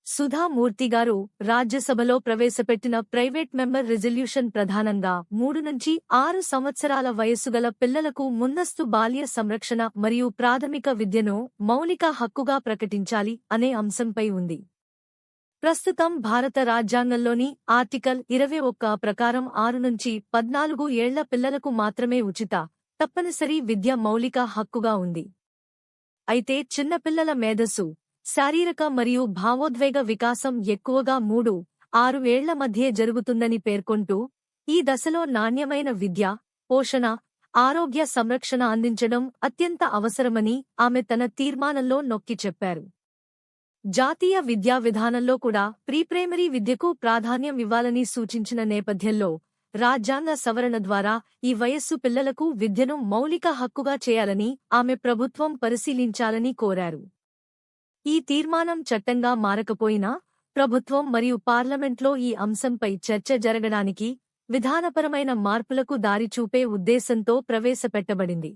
సుధా మూర్తిగారు రాజ్యసభలో ప్రవేశపెట్టిన ప్రైవేట్ మెంబర్ రిజల్యూషన్ ప్రధానంగా 3 నుంచి 6 సంవత్సరాల వయస్సుగల పిల్లలకు ముందస్తు బాల్య సంరక్షణ మరియు ప్రాథమిక విద్యను మౌలిక హక్కుగా ప్రకటించాలి అనే అంశంపై ఉంది. ప్రస్తుతం భారత రాజ్యాంగంలోని ఆర్టికల్ 21 ప్రకారం 6 నుంచి 14 ఏళ్ల పిల్లలకు మాత్రమే ఉచిత, తప్పనిసరి విద్య మౌలిక హక్కుగా ఉంది. అయితే చిన్నపిల్లల మేధస్సు, శారీరక మరియు భావోద్వేగ వికాసం ఎక్కువగా 3-6 ఏళ్ల మధ్యే జరుగుతుందని పేర్కొంటూ, ఈ దశలో నాణ్యమైన విద్య, పోషణ, ఆరోగ్య సంరక్షణ అందించడం అత్యంత అవసరమని ఆమె తన తీర్మానంలో నొక్కి చెప్పారు. జాతీయ విద్యా విధానంలో కూడా ప్రీప్రైమరీ విద్యకు ప్రాధాన్యం ఇవ్వాలని సూచించిన నేపథ్యంలో రాజ్యాంగ సవరణ ద్వారా ఈ వయస్సు పిల్లలకు విద్యను మౌలిక హక్కుగా చేయాలని ఆమె ప్రభుత్వం పరిశీలించాలని కోరారు. ఈ తీర్మానం చట్టంగా మారకపోయినా ప్రభుత్వం మరియు పార్లమెంట్లో ఈ అంశంపై చర్చ జరగడానికి, విధానపరమైన మార్పులకు దారి చూపే ఉద్దేశంతో ప్రవేశపెట్టబడింది.